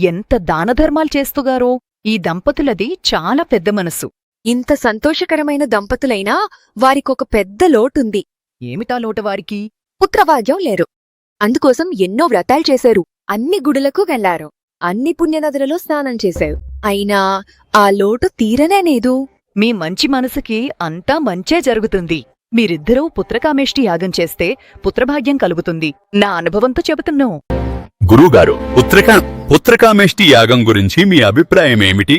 ఎంత దానధర్మాలు చేస్తుగారో. ఈ దంపతులది చాలా పెద్ద మనసు. ఇంత సంతోషకరమైన దంపతులైనా వారికొక పెద్ద లోటుంది. ఏమిటా లోటు వారికి? పుత్రభాగ్యం లేరు. అందుకోసం ఎన్నో వ్రతాలు చేశారు, అన్ని గుడులకు వెళ్లారు, అన్ని పుణ్యనదులలో స్నానం చేశారు. అయినా ఆ లోటు తీరనేలేదు. మీ మంచి మనసుకి అంతా మంచే జరుగుతుంది. మీరిద్దరూ పుత్రకామేష్టి యాగం చేస్తే పుత్రభాగ్యం కలుగుతుంది. నా అనుభవంతో చెబుతున్నా. గురువుగారు, పుత్రకామేష్టి యాగం గురించి మీ అభిప్రాయమేమిటి?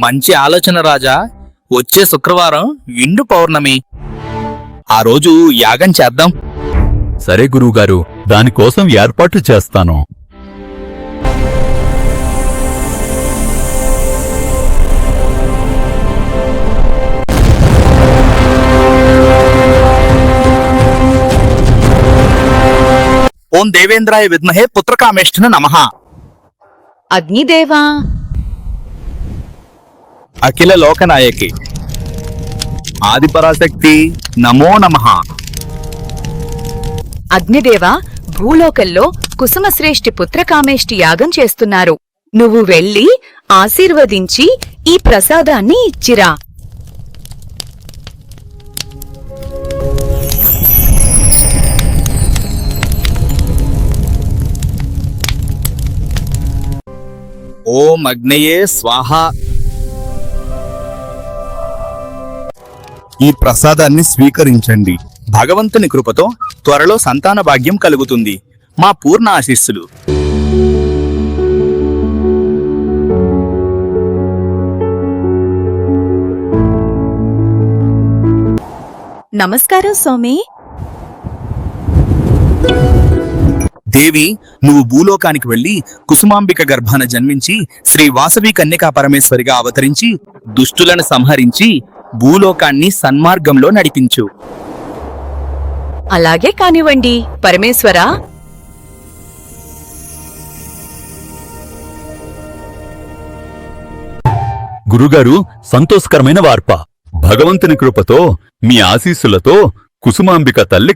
మంచి ఆలోచన రాజా. వచ్చే శుక్రవారం నిండు పౌర్ణమి. ఆ రోజు యాగం చేద్దాం. సరే గురువుగారు, దానికోసం ఏర్పాటు చేస్తాను. ఓం దేవేంద్రాయ విద్మహే పుత్రకామేష్టిన నమః. అగ్నిదేవా, అఖిల లోకనాయకి ఆదిపరాశక్తి నమో నమః. అగ్నిదేవా, భూలోకంలో కుసుమశ్రేష్ఠి పుత్రకామేష్టి యాగం చేస్తున్నారు. నువ్వు వెళ్ళి ఆశీర్వదించి ఈ ప్రసాదాన్ని ఇచ్చిరా. ఓం అగ్నయే స్వాహ. ఈ ప్రసాదాన్ని స్వీకరించండి. భగవంతుని కృపతో త్వరలో సంతాన భాగ్యం కలుగుతుంది. మా పూర్ణ ఆశీస్సులు. నమస్కారం స్వామి. దేవి, నువ్వు భూలోకానికి వెళ్లి కుసుమాంబిక గర్భాన జన్మించి శ్రీ వాసవి కన్యకా పరమేశ్వరిగా అవతరించి దుష్టులను సంహరించి భూలోకాన్ని సన్మార్గంలో నడిపించు. అలాగే కానివ్వండి పరమేశ్వరా. గురుగారు, సంతోషకరమైన వార్త. భగవంతుని కృపతో మీ ఆశీస్సులతో కుసుమాంబిక తల్లి